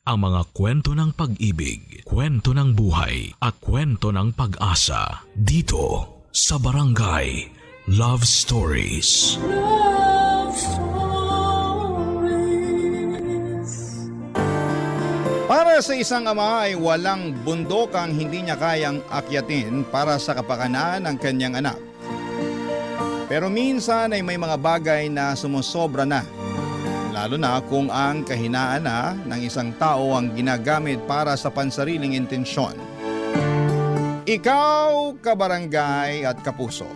ang mga kwento ng pag-ibig, kwento ng buhay at kwento ng pag-asa dito sa Barangay Love Stories. Love Stories. Para sa isang ama ay walang bundok ang hindi niya kayang akyatin para sa kapakanan ng kanyang anak. Pero minsan ay may mga bagay na sumusobra na, lalo na kung ang kahinaan na ng isang tao ang ginagamit para sa pansariling intensyon. Ikaw, kabarangay at kapuso,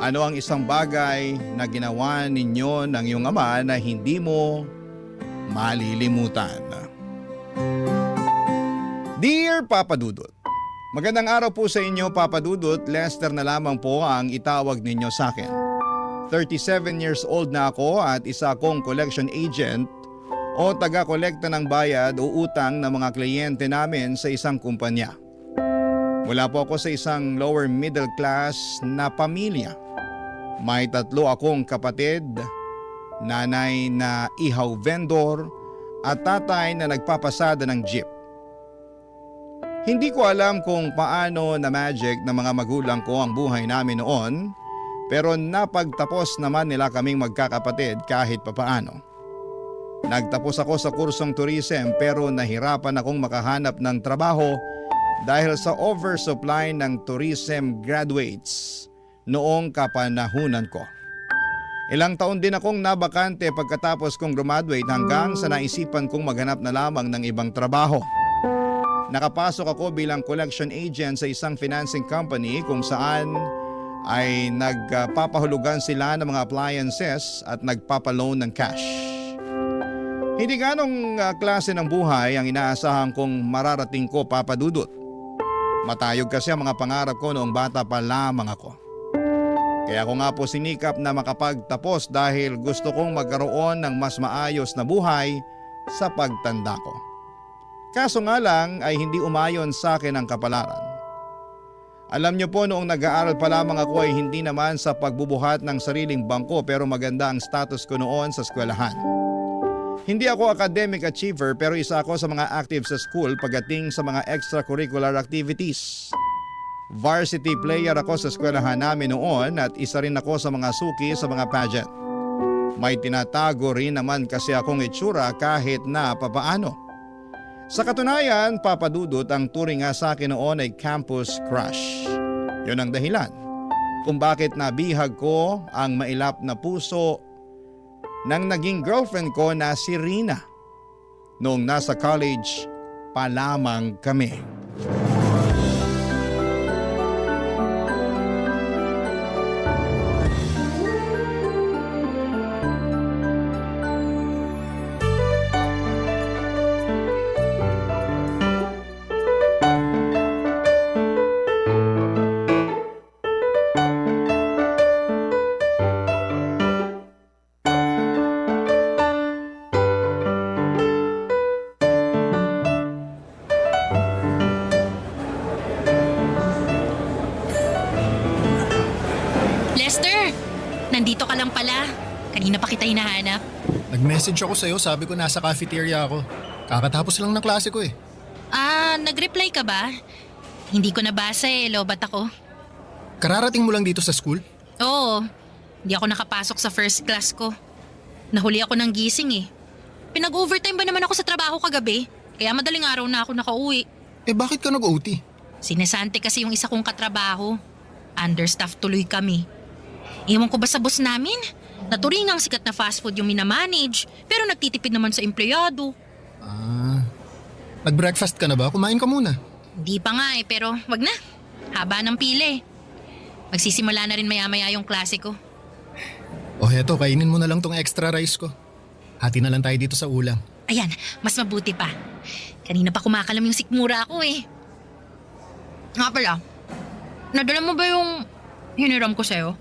ano ang isang bagay na ginawa ninyo ng iyong ama na hindi mo malilimutan? Dear Papa Dudut, magandang araw po sa inyo, Papa Dudut. Lester na lamang po ang itawag ninyo sa akin. 37 years old na ako at isa akong collection agent o taga-kolekta ng bayad o utang ng mga kliyente namin sa isang kumpanya. Mula po ako sa isang lower middle class na pamilya. May 3 akong kapatid, nanay na ihaw vendor at tatay na nagpapasada ng jeep. Hindi ko alam kung paano na magic ng mga magulang ko ang buhay namin noon, pero napagtapos naman nila kaming magkakapatid kahit papaano. Nagtapos ako sa kursong tourism pero nahirapan akong makahanap ng trabaho dahil sa oversupply ng tourism graduates noong kapanahunan ko. Ilang taon din akong nabakante pagkatapos kong graduate hanggang sa naisipan kong maghanap na lamang ng ibang trabaho. Nakapasok ako bilang collection agent sa isang financing company kung saan ay nagpapahulugan sila ng mga appliances at nagpapaloan ng cash. Hindi ganong klase ng buhay ang inaasahan kong mararating ko, Papa Dudut. Matayog kasi ang mga pangarap ko noong bata pa lamang ako. Kaya ako nga po sinikap na makapagtapos dahil gusto kong magkaroon ng mas maayos na buhay sa pagtanda ko. Kaso nga lang ay hindi umayon sa akin ang kapalaran. Alam niyo po, noong nag-aaral pa lamang ako ay hindi naman sa pagbubuhat ng sariling bangko pero maganda ang status ko noon sa eskwelahan. Hindi ako academic achiever pero isa ako sa mga active sa school pagdating sa mga extracurricular activities. Varsity player ako sa eskwelahan namin noon at isa rin ako sa mga suki sa mga pageant. May tinatago rin naman kasi akong itsura kahit na papaano. Sa katunayan, Papa Dudut, ang turing nga sa akin noon ay campus crush. Yun ang dahilan kung bakit nabihag ko ang mailap na puso ng naging girlfriend ko na si Rina noong nasa college pa lamang kami. Lester! Nandito ka lang pala. Kanina pa kita hinahanap. Nag-message ako sa'yo, sabi ko nasa cafeteria ako. Kakatapos lang ng klase ko eh. Nag-reply ka ba? Hindi ko nabasa lobat ako. Kararating mo lang dito sa school? Oo, hindi ako nakapasok sa first class ko. Nahuli ako ng gising Pinag-overtime ba naman ako sa trabaho kagabi? Kaya madaling araw na ako nakauwi. Bakit ka nag-OT? Sinesante kasi yung isa kong katrabaho. Understaffed tuloy kami. Ewan ko ba sa boss namin? Naturingang sikat na fast food yung minamanage, pero nagtitipid naman sa empleyado. Nag-breakfast ka na ba? Kumain ka muna. Hindi pa nga pero wag na. Haba ng pila Magsisimula na rin maya-maya yung klase ko. Heto, kainin mo na lang tong extra rice ko. Hati na lang tayo dito sa ulam. Ayan, mas mabuti pa. Kanina pa kumakalam yung sikmura ko Nga pala, nadala mo ba yung hiniram ko sa'yo?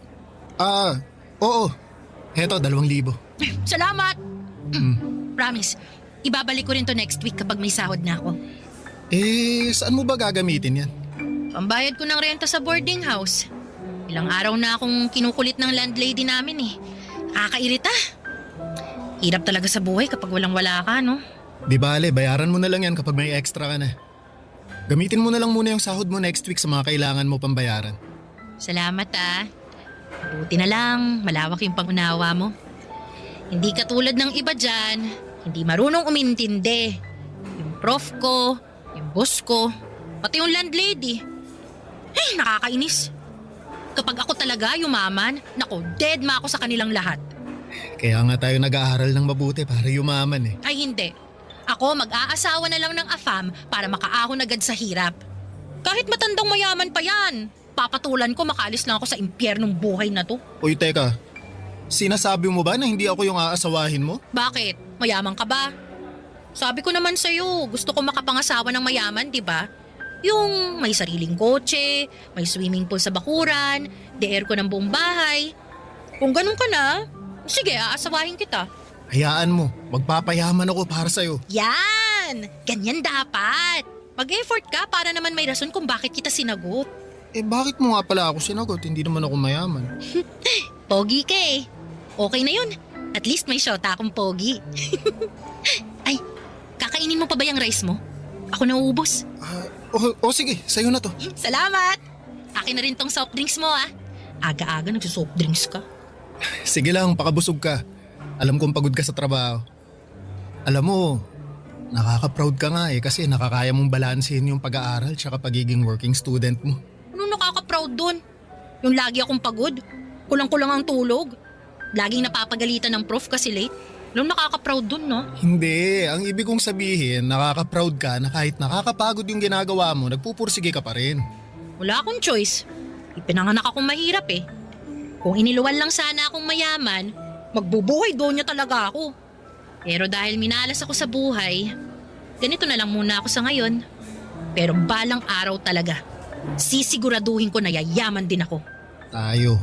Oo. Heto, 2,000. Salamat! Promise, ibabalik ko rin to next week kapag may sahod na ako. Saan mo ba gagamitin yan? Pambayad ko ng renta sa boarding house. Ilang araw na akong kinukulit ng landlady namin Nakakairita. Hirap talaga sa buhay kapag walang-wala ka, no? Di bale, bayaran mo na lang yan kapag may extra ka na. Gamitin mo na lang muna yung sahod mo next week sa mga kailangan mo pambayaran. Salamat ah. Buti na lang, malawak yung pangunawa mo. Hindi katulad ng iba dyan, hindi marunong umintindi. Yung prof ko, yung boss ko, pati yung landlady. Ay, nakakainis. Kapag ako talaga yumaman, nako, dead ma ako sa kanilang lahat. Kaya nga tayo nag-aaral ng mabuti para yumaman eh. Ay hindi. Ako mag-aasawa na lang ng afam para makaahon agad sa hirap. Kahit matandang mayaman pa yan, papatulan ko makaalis lang ako sa impyernong buhay na to. Uy, teka. Sinasabi mo ba na hindi ako yung aasawahin mo? Bakit? Mayaman ka ba? Sabi ko naman sa'yo, gusto ko makapangasawa ng mayaman, di ba? Yung may sariling kotse, may swimming pool sa bakuran, de-air ko ng buong bahay. Kung ganun ka na, sige, aasawahin kita. Hayaan mo, magpapayaman ako para sa'yo. Yan! Ganyan dapat. Mag-effort ka para naman may rason kung bakit kita sinagot. Eh bakit mo nga pala ako sinagot? Hindi naman ako mayaman. Pogi ka eh. Okay na yun. At least may shota akong pogi. Ay, kakainin mo pa ba yung rice mo? Ako nauubos. Sige, sa'yo na to. Salamat! Akin na rin tong soft drinks mo ah. Aga-aga nagsusoft drinks ka. Sige lang, pakabusog ka. Alam kong pagod ka sa trabaho. Alam mo, nakaka-proud ka nga eh kasi nakakaya mong balansehin yung pag-aaral tsaka pagiging working student mo. Anong nakaka-proud dun? Yung lagi akong pagod? Kulang-kulang ang tulog? Laging napapagalitan ng prof kasi late? Anong nakaka-proud dun, no? Hindi, ang ibig kong sabihin, nakaka-proud ka na kahit nakakapagod yung ginagawa mo, nagpupursige ka pa rin. Wala akong choice. Ipinanganak akong mahirap eh. Kung iniluwan lang sana akong mayaman, magbubuhay doon niya talaga ako. Pero dahil minalas ako sa buhay, ganito na lang muna ako sa ngayon. Pero balang araw talaga, sisiguraduhin ko na yayaman din ako. Tayo.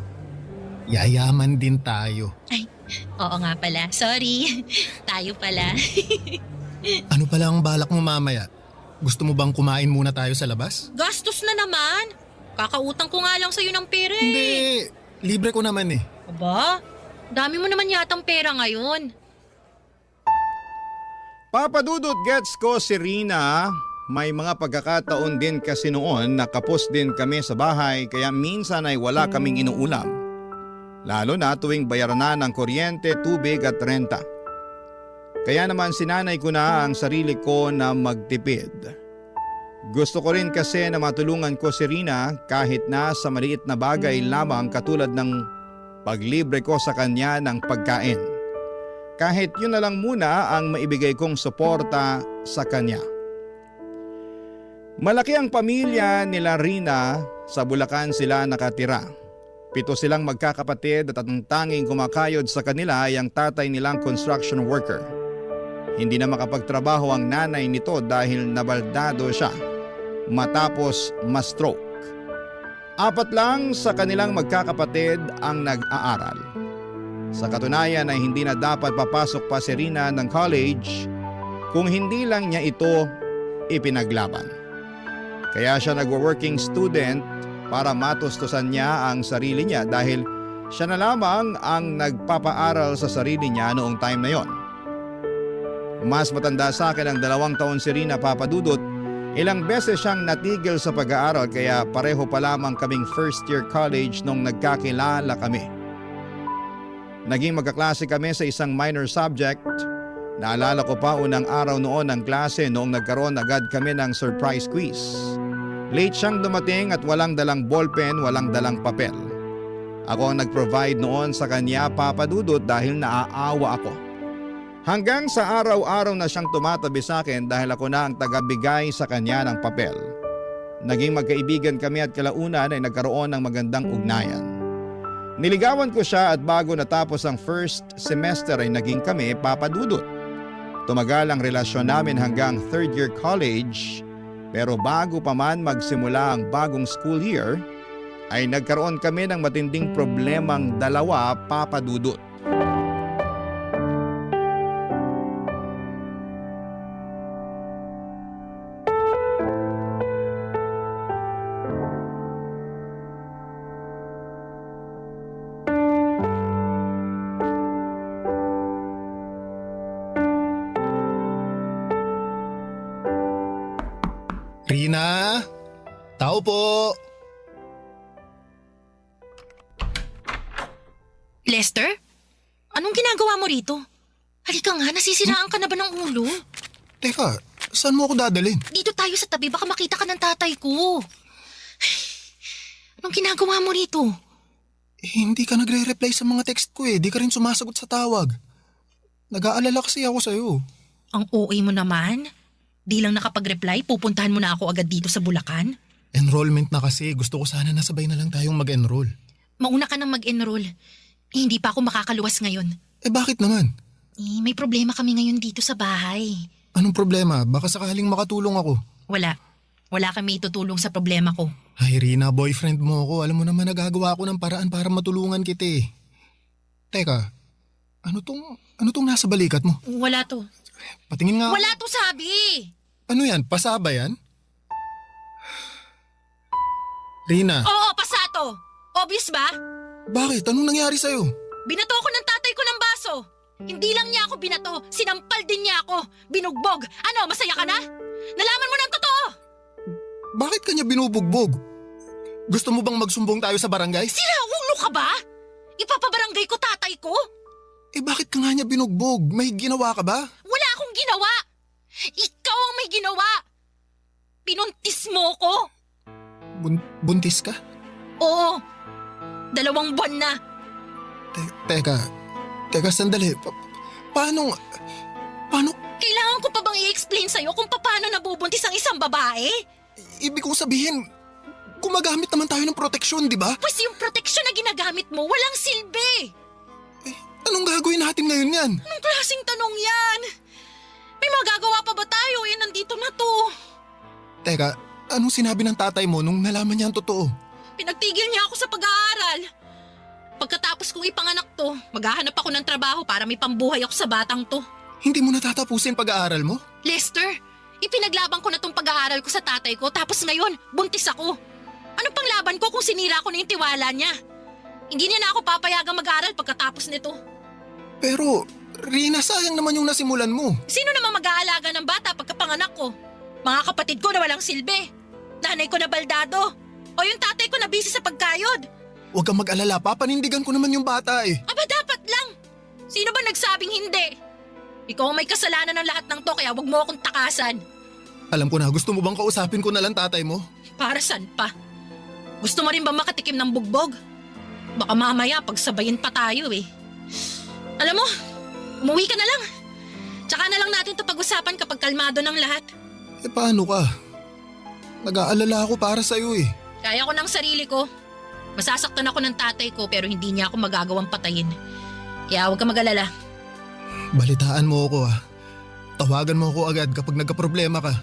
Yayaman din tayo. Ay, oo nga pala. Sorry. Tayo pala. Ano pala ang balak mo mamaya? Gusto mo bang kumain muna tayo sa labas? Gastos na naman. Kakautang ko nga lang sa'yo ng pera eh. Hindi, libre ko naman eh. Aba, dami mo naman yatang pera ngayon. Papadudot gets ko si Rina. May mga pagkakataon din kasi noon na kapos din kami sa bahay kaya minsan ay wala kaming inuulam. Lalo na tuwing bayaran na ng kuryente, tubig at renta. Kaya naman sinanay ko na ang sarili ko na magtipid. Gusto ko rin kasi na matulungan ko si Rina kahit na sa maliit na bagay lamang katulad ng paglibre ko sa kanya ng pagkain. Kahit yun na lang muna ang maibigay kong suporta sa kanya. Malaki ang pamilya nila Rina, sa Bulacan sila nakatira. 7 silang magkakapatid at ang tanging kumakayod sa kanila ay ang tatay nilang construction worker. Hindi na makapagtrabaho ang nanay nito dahil nabaldado siya matapos ma-stroke. 4 lang sa kanilang magkakapatid ang nag-aaral. Sa katunayan ay hindi na dapat papasok pa si Rina ng college kung hindi lang niya ito ipinaglaban. Kaya siya nagwo-working student para matustusan niya ang sarili niya dahil siya na lamang ang nagpapaaral sa sarili niya noong time na yon. Mas matanda sa akin ang 2 taon si Rina, Papadudot. Ilang beses siyang natigil sa pag-aaral kaya pareho pa lamang kaming first year college nung nagkakilala kami. Naging magkaklase kami sa isang minor subject. Naalala ko pa unang araw noon ng klase noong nagkaroon agad kami ng surprise quiz. Late siyang dumating at walang dalang ballpen, walang dalang papel. Ako ang nag-provide noon sa kanya, Papadudot, dahil naaawa ako. Hanggang sa araw-araw na siyang tumatabi sa akin dahil ako na ang tagabigay sa kanya ng papel. Naging magkaibigan kami at kalaunan ay nagkaroon ng magandang ugnayan. Niligawan ko siya at bago natapos ang first semester ay naging kami, Papadudot. Tumagal ang relasyon namin hanggang 3rd year college. Pero bago pa man magsimula ang bagong school year, ay nagkaroon kami ng matinding problemang dalawa, Papadudot. Rina? Tao po! Lester? Anong ginagawa mo rito? Halika nga, nasisiraan ka na ba ng ulo? Teka, saan mo ako dadalhin? Dito tayo sa tabi, baka makita ka ng tatay ko. Anong ginagawa mo rito? Hindi ka nagre-reply sa mga text ko eh. Di ka rin sumasagot sa tawag. Nag-aalala kasi ako sa'yo. Ang OA mo naman. Di lang nakapag-reply, pupuntahan mo na ako agad dito sa Bulacan. Enrollment na kasi. Gusto ko sana nasabay na lang tayong mag-enroll. Mauna ka nang mag-enroll. Hindi pa ako makakaluwas ngayon. Eh bakit naman? May problema kami ngayon dito sa bahay. Anong problema? Baka sakaling makatulong ako. Wala. Wala kami itutulong sa problema ko. Ay Rina, boyfriend mo ako. Alam mo naman nagagawa ako ng paraan para matulungan kita eh. Teka, ano tong nasa balikat mo? Wala to. Patingin nga. Wala to sabi! Ano yan? Pasaba yan? Rina, Oo, pasato! Obvious ba? bakit? Anong nangyari sa'yo? Binato ako ng tatay ko ng baso. Hindi lang niya ako binato, sinampal din niya ako. Binugbog. Ano, masaya ka na? Nalaman mo ng totoo! Bakit kanya binubugbog? Gusto mo bang magsumbong tayo sa barangay? Sira, ulo ka ba? Ipapabarangay ko tatay ko? Eh bakit ka nga niya binugbog? May ginawa ka ba? Wala akong ginawa. Ikaw ang may ginawa. Pinuntis mo ko. Buntis ka? Oo. 2 buwan na. Teka sandali. Paano? Kailangan ko pa bang i-explain sa'yo kung paano nabubuntis ang isang babae? Ibig kong sabihin, gumagamit naman tayo ng proteksyon, di ba? Pues yung proteksyon na ginagamit mo, walang silbi. Anong gagawin natin ngayon yan? Anong klaseng tanong yan? May magagawa pa ba tayo? Nandito na to. Teka, anong sinabi ng tatay mo nung nalaman niya ang totoo? Pinagtigil niya ako sa pag-aaral. Pagkatapos kong ipanganak to, maghahanap ako ng trabaho para may pambuhay ako sa batang to. Hindi mo natatapusin pag-aaral mo? Lester, ipinaglaban ko na tong pag-aaral ko sa tatay ko tapos ngayon, buntis ako. Ano pang laban ko kung sinira ko na yung tiwala niya? Hindi niya na ako papayagang mag-aaral pagkatapos nito. Pero, Rina, sayang naman yung nasimulan mo. Sino namang mag-aalaga ng bata pagkapanganak ko? Mga kapatid ko na walang silbi. Nanay ko na baldado. O yung tatay ko na busy sa pagkayod. Huwag kang mag-alala, papanindigan ko naman yung bata eh. Aba dapat lang. Sino ba nagsabing hindi? Ikaw ang may kasalanan ng lahat ng to kaya wag mo akong takasan. Alam ko na, gusto mo bang kausapin ko na lang tatay mo? Para saan pa? Gusto mo rin ba makatikim ng bugbog? Baka mamaya pagsabayin pa tayo eh. Alam mo, umuwi ka na lang. Tsaka na lang natin to pag-usapan kapag kalmado ng lahat. Eh paano ka? Nag-aalala ako para sa'yo eh. Kaya ko ng sarili ko. Masasaktan ako ng tatay ko pero hindi niya ako magagawang patayin. Kaya huwag ka mag-alala. Balitaan mo ako ah. Tawagan mo ako agad kapag nagka-problema ka.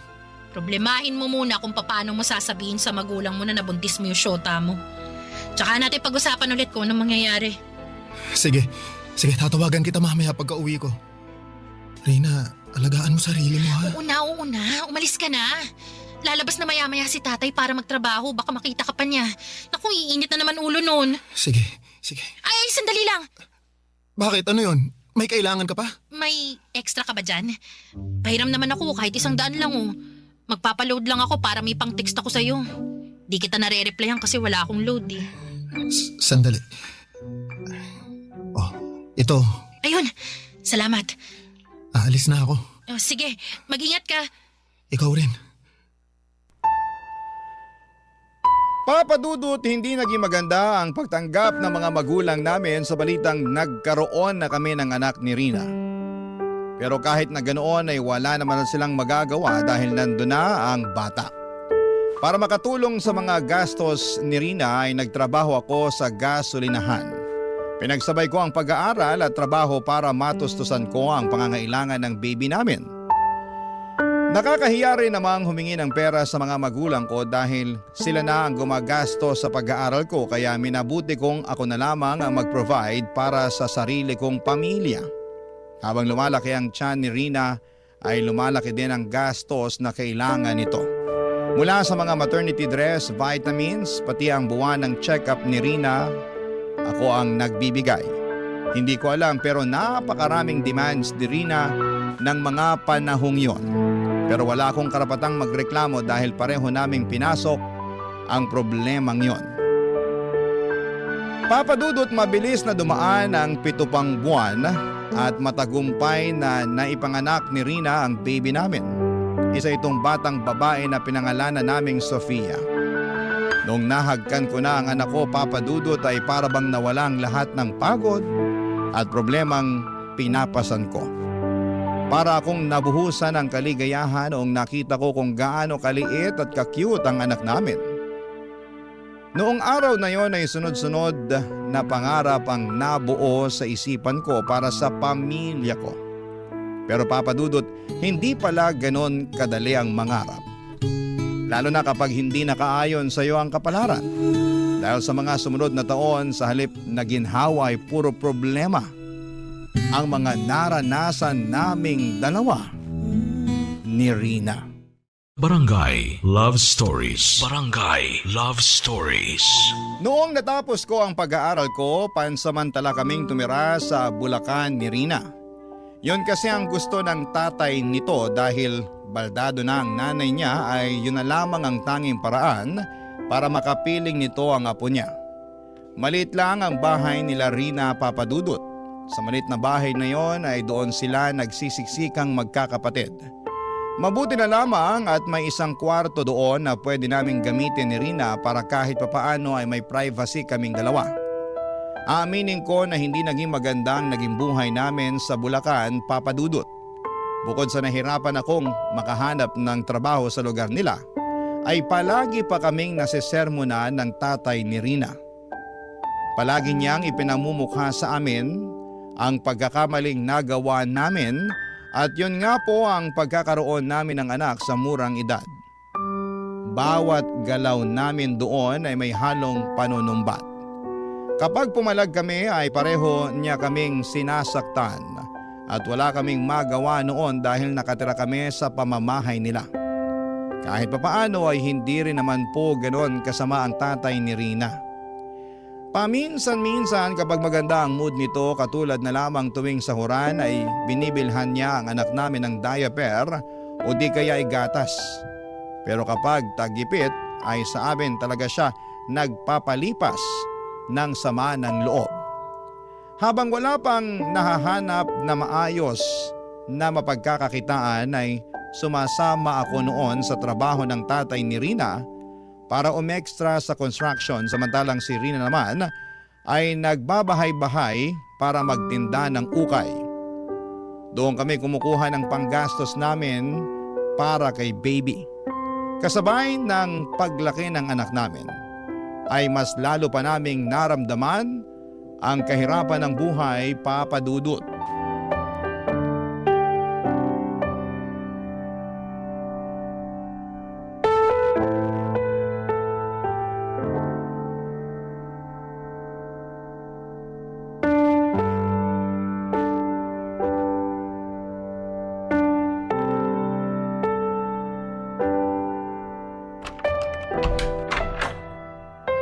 Problemahin mo muna kung paano mo sasabihin sa magulang mo na nabuntis mo yung syota mo. Tsaka natin pag-usapan ulit kung anong mangyayari. Sige, tatawagan kita mamaya pagka uwi ko. Rina, alagaan mo sarili mo ha. Oo na. Umalis ka na. Lalabas na maya-maya si tatay para magtrabaho. Baka makita ka pa niya. Naku, iinit na naman ulo nun. Sige. Ay, sandali lang. Bakit? Ano yun? May kailangan ka pa? May extra ka ba dyan? Pahiram naman ako kahit 100 lang oh. Magpapaload lang ako para may pang-text ako sa'yo. Di kita nare-replyan kasi wala akong load eh. Sandali. Oh, ito. Ayun, salamat. Aalis na ako. Sige, mag-ingat ka. Ikaw rin. Papa Dudut, hindi naging maganda ang pagtanggap ng mga magulang namin sa balitang nagkaroon na kami ng anak ni Rina. Pero kahit na ganoon ay wala naman silang magagawa dahil nandun na ang bata. Para makatulong sa mga gastos ni Rina ay nagtrabaho ako sa gasolinahan. Pinagsabay ko ang pag-aaral at trabaho para matustusan ko ang pangangailangan ng baby namin. Nakakahiya rin namang humingi ng pera sa mga magulang ko dahil sila na ang gumagastos sa pag-aaral ko kaya minabuti kong ako na lamang ang mag-provide para sa sarili kong pamilya. Habang lumalaki ang tiyan ni Rina ay lumalaki din ang gastos na kailangan nito. Mula sa mga maternity dress, vitamins, pati ang buwan ng check-up ni Rina, ako ang nagbibigay. Hindi ko alam pero napakaraming demands ni Rina ng mga panahong yon. Pero wala akong karapatang magreklamo dahil pareho naming pinasok ang problemang yon. Papa Dudut, mabilis na dumaan ang 7 pang buwan at matagumpay na naipanganak ni Rina ang baby namin. Isa itong batang babae na pinangalanan naming Sofia. Noong nahagkan ko na ang anak ko, Papa Dudut, ay para bang nawalang lahat ng pagod at problemang pinapasan ko. Para akong nabuhusan ng kaligayahan noong nakita ko kung gaano kaliit at ka-cute ang anak namin. Noong araw na yon ay sunod-sunod na pangarap ang nabuo sa isipan ko para sa pamilya ko. Pero Papa Dudut, hindi pala ganon kadali ang mangarap. Lalo na kapag hindi nakaayon sa iyo ang kapalaran. Dahil sa mga sumunod na taon, sa halip na ginhawa ay puro problema ang mga naranasan naming dalawa ni Rina. Barangay Love Stories. Barangay Love Stories. Noong natapos ko ang pag-aaral ko, pansamantala kaming tumira sa Bulacan ni Rina. Yun kasi ang gusto ng tatay nito dahil baldado na ang nanay niya ay yun na lamang ang tanging paraan para makapiling nito ang apo niya. Maliit lang ang bahay nila Rina, Papa Dudut. Sa maliit na bahay na yon ay doon sila nagsisiksikang magkakapatid. Mabuti na lamang at may isang kwarto doon na pwede naming gamitin ni Rina para kahit papaano ay may privacy kaming dalawa. Aaminin ko na hindi naging magandang naging buhay namin sa Bulacan, Papa Dudut. Bukod sa nahirapan akong makahanap ng trabaho sa lugar nila, ay palagi pa kaming nasisermonan ng tatay ni Rina. Palagi niyang ipinamumukha sa amin ang pagkakamaling nagawa namin at yun nga po ang pagkakaroon namin ng anak sa murang edad. Bawat galaw namin doon ay may halong panunumbat. Kapag pumalag kami ay pareho niya kaming sinasaktan at wala kaming magawa noon dahil nakatira kami sa pamamahay nila. Kahit papaano ay hindi rin naman po ganoon kasama ang tatay ni Rina. Paminsan-minsan kapag maganda ang mood nito, katulad na lamang tuwing sahuran ay binibilhan niya ang anak namin ng diaper o di kaya ay gatas. Pero kapag tagipit ay sa amin talaga siya nagpapalipas ng sama ng loob. Habang wala pang nahahanap na maayos na mapagkakakitaan ay sumasama ako noon sa trabaho ng tatay ni Rina para umextra sa construction, samantalang si Rina naman ay nagbabahay-bahay para magtinda ng ukay. Doon kami kumukuha ng panggastos namin para kay baby. Kasabay ng paglaki ng anak namin ay mas lalo pa naming naramdaman ang kahirapan ng buhay, Papa Dudut.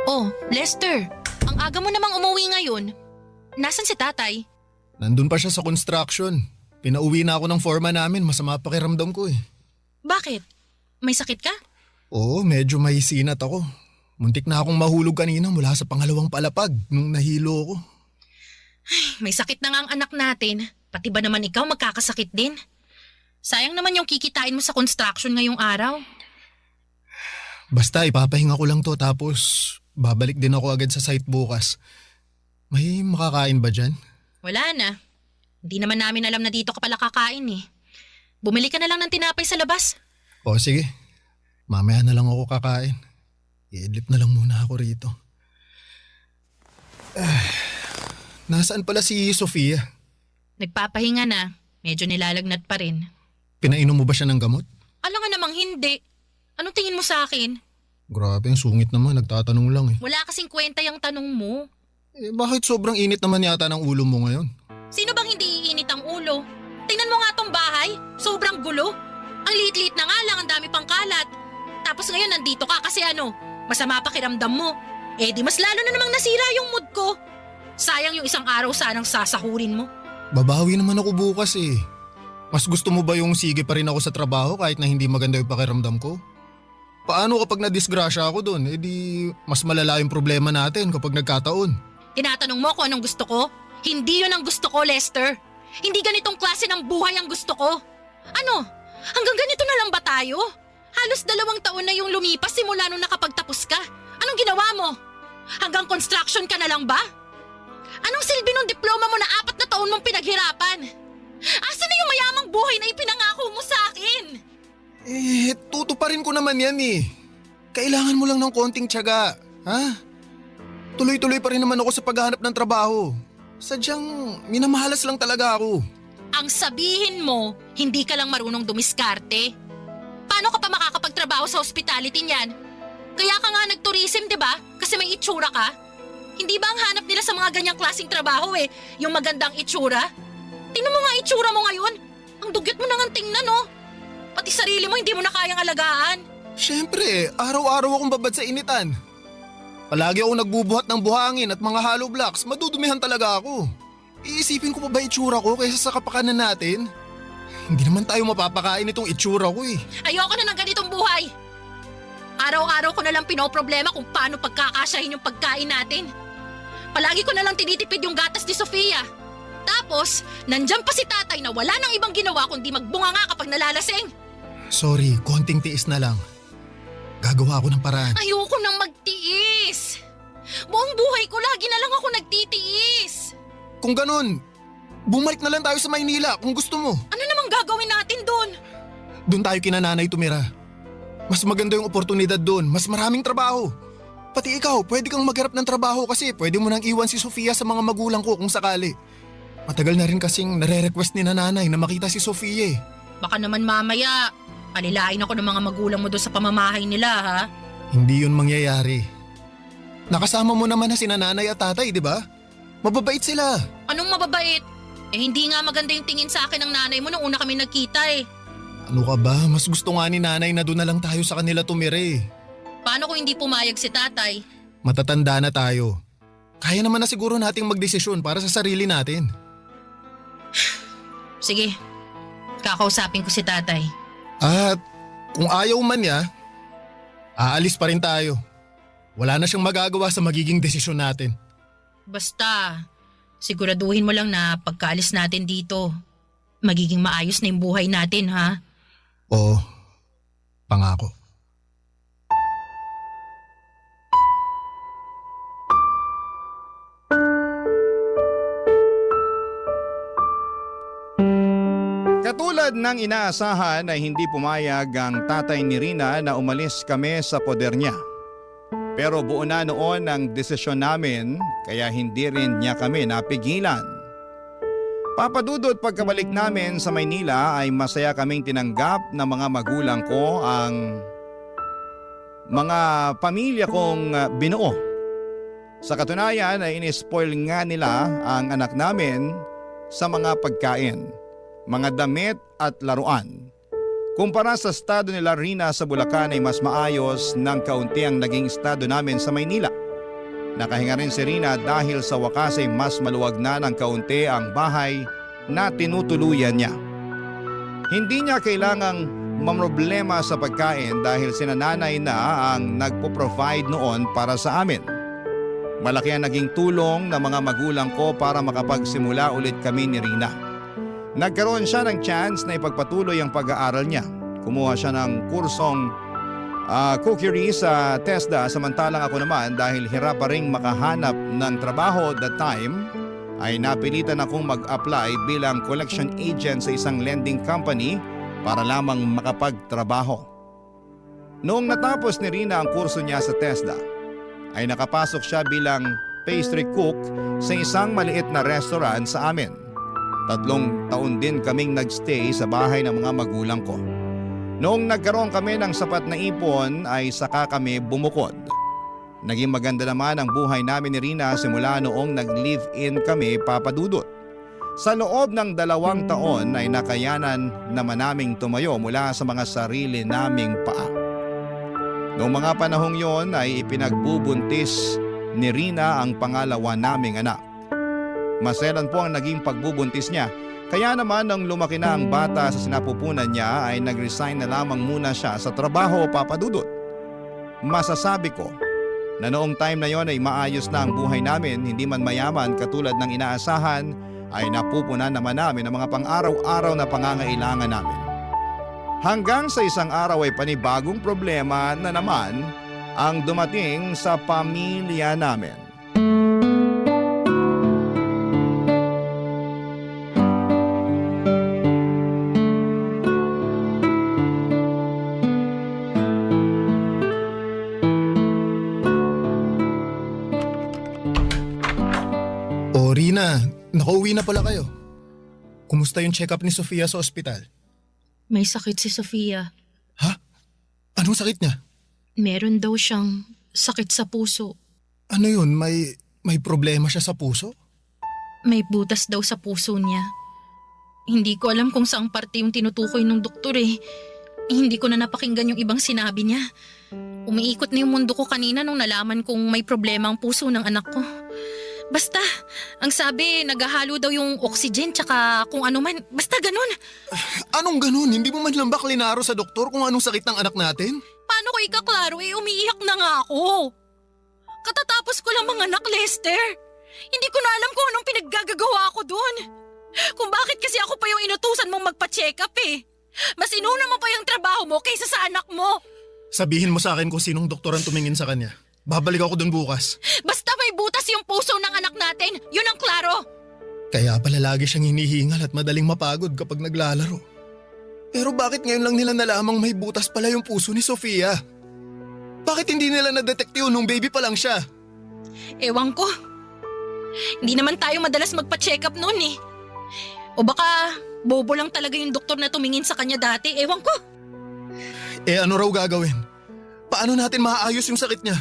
Oh, Lester, ang aga mo namang umuwi ngayon. Nasaan si tatay? Nandun pa siya sa construction. Pinauwi na ako ng foreman namin, masama pakiramdam ko eh. Bakit? May sakit ka? Oo, medyo may sinat ako. Muntik na akong mahulog kanina mula sa pangalawang palapag nung nahilo ko. May sakit na nga ang anak natin. Pati ba naman ikaw magkakasakit din? Sayang naman yung kikitain mo sa construction ngayong araw. Basta ipapahinga ko lang to tapos babalik din ako agad sa site bukas. May makakain ba dyan? Wala na. Hindi naman namin alam na dito ka pala kakain eh. Bumili ka na lang ng tinapay sa labas. O sige, mamaya na lang ako kakain. I-idlip na lang muna ako rito. Nasaan pala si Sofia? Nagpapahinga na. Medyo nilalagnat pa rin. Pinainom mo ba siya ng gamot? Alam nga namang hindi. Anong tingin mo sa akin? Grabe, ang sungit naman. Nagtatanong lang eh. Wala kasing kwenta yung tanong mo. Bakit sobrang init naman yata ng ulo mo ngayon? Sino bang hindi iinit ang ulo? Tingnan mo nga tong bahay. Sobrang gulo. Ang liit-liit na nga lang, ang dami pang kalat. Tapos ngayon nandito ka kasi masama pakiramdam mo. Eh di mas lalo na namang nasira yung mood ko. Sayang yung isang araw sanang sasahurin mo. Babawi naman ako bukas eh. Mas gusto mo ba yung sige pa rin ako sa trabaho kahit na hindi maganda yung pakiramdam ko? Paano kapag nadisgrasya ako doon? Eh di mas malala yung problema natin kapag nagkataon. Tinatanong mo kung anong gusto ko? Hindi yun ang gusto ko, Lester. Hindi ganitong klase ng buhay ang gusto ko. Ano? Hanggang ganito na lang ba tayo? Halos 2 taon na yung lumipas simula nung nakapagtapos ka. Anong ginawa mo? Hanggang construction ka na lang ba? Anong silbi ng diploma mo na 4 na taon mong pinaghirapan? Asan na yung mayamang buhay na ipinangako mo sa akin? Eh, tutuparin ko naman yan eh. Kailangan mo lang ng konting tiyaga, ha? Tuloy-tuloy pa rin naman ako sa paghahanap ng trabaho. Sadyang minamahalas lang talaga ako. Ang sabihin mo, hindi ka lang marunong dumiskarte. Paano ka pa makakapagtrabaho sa hospitality niyan? Kaya ka nga nag-tourism, di ba? Kasi may itsura ka. Hindi ba ang hanap nila sa mga ganyang klaseng trabaho yung magandang itsura? Tingnan mo nga itsura mo ngayon. Ang dugyot mo na nga tingnan, no? Pati sarili mo hindi mo na kayang alagaan. Siyempre, araw-araw akong babad sa initan. Palagi ako nagbubuhat ng buhangin at mga hollow blocks, madudumihan talaga ako. Iisipin ko pa ba itsura ko kaysa sa kapakanan natin? Hindi naman tayo mapapakain itong itsura ko eh. Ayoko na ng ganitong buhay. Araw-araw ko na lang pinoproblema kung paano pagkakasyahin yung pagkain natin. Palagi ko na lang tinitipid yung gatas ni Sofia. Tapos, nandyan pa si tatay na wala nang ibang ginawa kundi magbunga nga kapag nalalasing. Sorry, konting tiis na lang. Gagawa ako ng paraan. Ayoko nang magtiis. Buong buhay ko lagi na lang ako nagtitiis. Kung ganun, bumalik na lang tayo sa Maynila kung gusto mo. Ano namang gagawin natin doon? Doon tayo kina nanay tumira. Mas maganda yung oportunidad doon, mas maraming trabaho. Pati ikaw, pwede kang magharap ng trabaho kasi pwede mo nang iwan si Sofia sa mga magulang ko kung sakali. Matagal na rin kasing nare-request ni nanay na makita si Sofia eh. Baka naman mamaya, alilain ako ng mga magulang mo doon sa pamamahay nila, ha? Hindi yun mangyayari. Nakasama mo naman na sina nanay at tatay, di ba? Mababait sila. Anong mababait? Eh hindi nga maganda yung tingin sa akin ng nanay mo nung una kami nagkita eh. Ano ka ba? Mas gusto nga ni nanay na doon na lang tayo sa kanila tumira eh. Paano kung hindi pumayag si tatay? Matatanda na tayo. Kaya naman na siguro nating magdesisyon para sa sarili natin. Sige, kakausapin ko si tatay. At kung ayaw man niya, aalis pa rin tayo. Wala na siyang magagawa sa magiging desisyon natin. Basta, siguraduhin mo lang na pagkaalis natin dito, magiging maayos na yung buhay natin, ha? Oo, pangako. Katulad ng inaasahan ay hindi pumayag ang tatay ni Rina na umalis kami sa poder niya. Pero buo na noon ang desisyon namin kaya hindi rin niya kami napigilan. Papadudot pagkabalik namin sa Maynila ay masaya kaming tinanggap ng mga magulang ko ang mga pamilya kong binuo. Sa katunayan ay inispoil nga nila ang anak namin sa mga pagkain, mga damit at laruan. Kumpara sa estado nila Rina sa Bulacan ay mas maayos ng kaunti ang naging estado namin sa Maynila. Nakahinga rin si Rina dahil sa wakas ay mas maluwag na ng kaunti ang bahay na tinutuluyan niya. Hindi niya kailangang mamroblema sa pagkain dahil sinananay na ang nagpo-provide noon para sa amin. Malaki ang naging tulong ng mga magulang ko para makapagsimula ulit kami ni Rina. Nagkaroon siya ng chance na ipagpatuloy ang pag-aaral niya. Kumuha siya ng kursong cookery sa TESDA samantalang ako naman dahil hirap pa ring makahanap ng trabaho that time ay napilitan akong mag-apply bilang collection agent sa isang lending company para lamang makapagtrabaho. Noong natapos ni Rina ang kurso niya sa TESDA ay nakapasok siya bilang pastry cook sa isang maliit na restaurant sa amin. 3 taon din kaming nagstay sa bahay ng mga magulang ko. Noong nagkaroon kami ng sapat na ipon ay saka kami bumukod. Naging maganda naman ang buhay namin ni Rina simula noong nag-live-in kami papadudot. Sa loob ng 2 taon ay nakayanan naman naming tumayo mula sa mga sarili naming paa. Noong mga panahong yon ay ipinagbubuntis ni Rina ang pangalawa naming anak. Maselan po ang naging pagbubuntis niya Kaya naman nang lumaki na ang bata sa sinapupunan niya ay nag-resign na lamang muna siya sa trabaho, Papa Dudut. Masasabi ko na noong time na yon ay maayos na ang buhay namin, hindi man mayaman katulad ng inaasahan, ay napupunan naman namin ang mga pang-araw-araw na pangangailangan namin. Hanggang sa isang araw ay panibagong problema na naman ang dumating sa pamilya namin. O Rina, nakauwi na pala kayo. Kumusta yung check-up ni Sofia sa ospital? May sakit si Sofia. Ha? Anong sakit niya? Meron daw siyang sakit sa puso. Ano yun? May problema siya sa puso? May butas daw sa puso niya. Hindi ko alam kung saang parte yung tinutukoy ng doktor eh. Hindi ko na napakinggan yung ibang sinabi niya. Umiikot na yung mundo ko kanina nung nalaman kong may problema ang puso ng anak ko. Basta, ang sabi, naghahalo daw yung oxygen tsaka kung ano man. Basta ganun. Anong ganun? Hindi mo man lang ba klinaro sa doktor kung anong sakit ng anak natin? Paano ko ikaklaro eh, umiiyak na nga ako. Katatapos ko lang mga anak, Lester. Hindi ko na alam kung anong pinaggagawa ko doon. Kung bakit kasi ako pa yung inutusan mong magpa-check up eh. Mas inuna mo pa yung trabaho mo kaysa sa anak mo. Sabihin mo sa akin kung sinong doktor ang tumingin sa kanya. Babalik ako doon bukas. Basta may butas yung puso ng anak natin, yun ang klaro. Kaya pala lagi siyang hinihingal at madaling mapagod kapag naglalaro. Pero bakit ngayon lang nila nalamang may butas pala yung puso ni Sofia? Bakit hindi nila na-detect yun nung baby pa lang siya? Ewan ko. Hindi naman tayo madalas magpa-check up noon eh. O baka bobo lang talaga yung doktor na tumingin sa kanya dati, ewan ko. Eh ano raw gagawin? Paano natin maaayos yung sakit niya?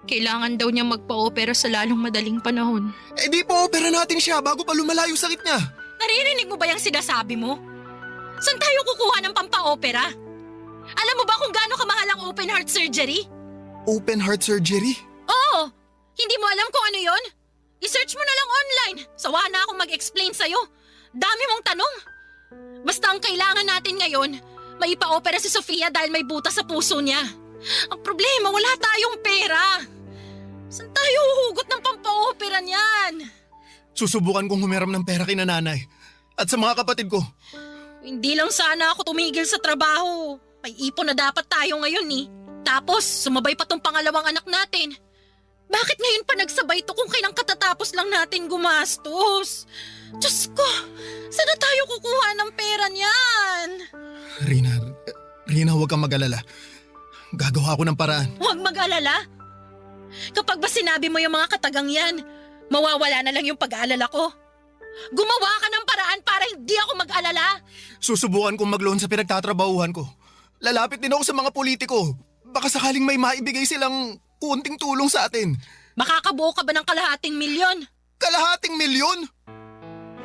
Kailangan daw niya magpa-opera sa lalong madaling panahon. Eh di pa-opera natin siya bago pa lumala yung sakit niya. Naririnig mo ba yung sinasabi mo? Saan tayo kukuha ng pampa-opera? Alam mo ba kung gaano kamahal ang open heart surgery? Open heart surgery? Oo! Hindi mo alam kung ano yon? I-search mo na lang online. Sawa na akong mag-explain sa'yo. Dami mong tanong. Basta ang kailangan natin ngayon, may ipa-opera si Sofia dahil may butas sa puso niya. Ang problema, wala tayong pera. Saan tayo huhugot ng pampa-opera niyan? Susubukan kong humiram ng pera kina nanay at sa mga kapatid ko. Hindi lang sana ako tumigil sa trabaho. May ipon na dapat tayo ngayon eh. Tapos, sumabay pa tong pangalawang anak natin. Bakit ngayon pa nagsabay to kung kailang katatapos lang natin gumastos? Diyos ko, saan na tayo kukuha ng pera niyan? Rina, huwag kang mag-alala. Gagawa ako ng paraan. Huwag mag-alala. Kapag ba sinabi mo yung mga katagang yan, mawawala na lang yung pag-aalala ko. Gumawa ka ng paraan para hindi ako mag-alala. Susubukan kong mag-loan sa pinagtatrabahuhan ko. Lalapit din ako sa mga politiko. Baka sakaling may maibigay silang kunting tulong sa atin. Makakabuo ka ba ng kalahating milyon? Kalahating milyon?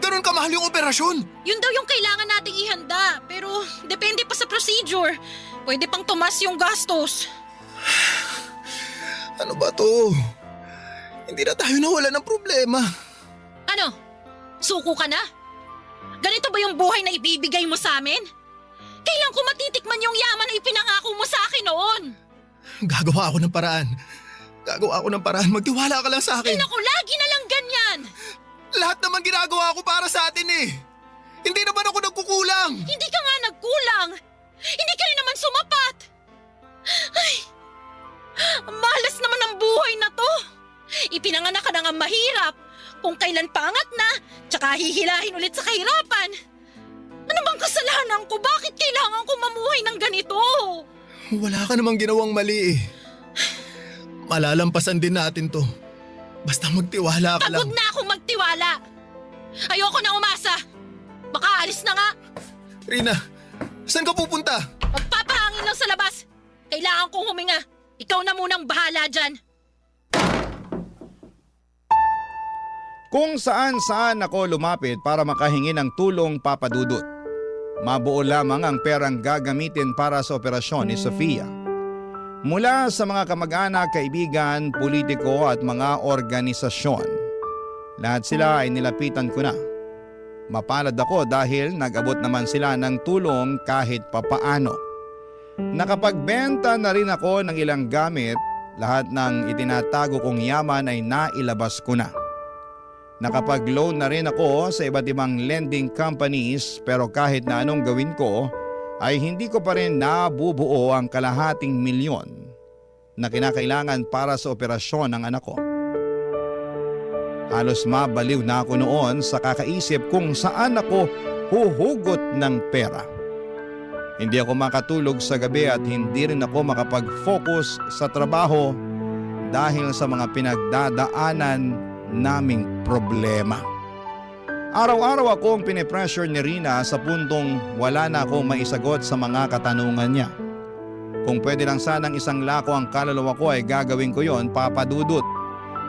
Ganun kamahal yung operasyon? Yun daw yung kailangan nating ihanda. Pero depende pa sa procedure. Pwede pang tumas yung gastos. Ano ba to? Hindi na tayo nawala ng problema. Ano? Suko ka na? Ganito ba yung buhay na ibibigay mo sa amin? Kailan ko matitikman yung yaman na ipinangako mo sa akin noon? Gagawa ako ng paraan. Magtiwala ka lang sa Ay akin. naku, lagi na lang ganyan. Lahat naman ginagawa ko para sa atin eh. Hindi naman ako nagkukulang. Hindi ka nga nagkulang. Hindi ka rin naman sumapat. Ay, ang malas naman ang buhay na to. Ipinanganak ka na nga mahirap. Kung kailan paangat na, tsaka hihilahin ulit sa kahirapan. Ano bang kasalanan ko? Bakit kailangan ko mamuhay ng ganito? Wala ka namang ginawang mali eh. Malalampasan din natin to. Basta magtiwala ka lang. Pagod na akong magtiwala. Ayoko na umasa. Baka alis na nga. Rina, saan ka pupunta? Magpapahangin lang sa labas. Kailangan kong huminga. Ikaw na munang bahala dyan. Kung saan-saan ako lumapit para makahingi ng tulong, Papa Dudut. Mabuo lamang ang perang gagamitin para sa operasyon ni Sofia. Mula sa mga kamag-anak, kaibigan, politiko at mga organisasyon. Lahat sila ay nilapitan ko na. Mapalad ako dahil nag-abot naman sila ng tulong kahit papaano. Nakapagbenta na rin ako ng ilang gamit, lahat ng itinatago kong yaman ay nailabas ko na. Nakapag-loan na rin ako sa iba't ibang lending companies pero kahit na anong gawin ko ay hindi ko pa rin nabubuo ang kalahating milyon na kinakailangan para sa operasyon ng anak ko. Halos mabaliw na ako noon sa kakaisip kung saan ako huhugot ng pera. Hindi ako makatulog sa gabi at hindi rin ako makapag-focus sa trabaho dahil sa mga pinagdadaanan naming problema. Araw-araw akong pinipressure ni Rina sa puntong wala na akong maisagot sa mga katanungan niya. Kung pwede lang sanang isang lako ang kaluluwa ko ay gagawin ko yon, Papa Dudut,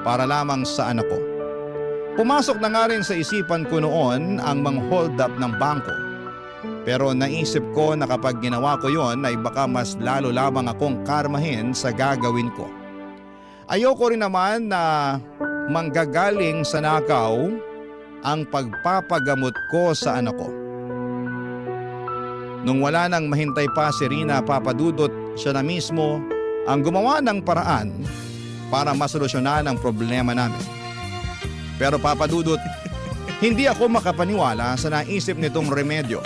para lamang sa anak ko. Pumasok na nga rin sa isipan ko noon ang mang-hold up ng bangko. Pero naisip ko na kapag ginawa ko yon ay baka mas lalo lamang akong karmahin sa gagawin ko. Ayoko rin naman na manggagaling sa nakaw ang pagpapagamot ko sa anak ko. Nung wala nang mahintay pa si Rina, Papa Dudut, siya na mismo ang gumawa ng paraan para masolusyonan ang problema namin. Pero Papa Dudut, hindi ako makapaniwala sa naisip nitong remedyo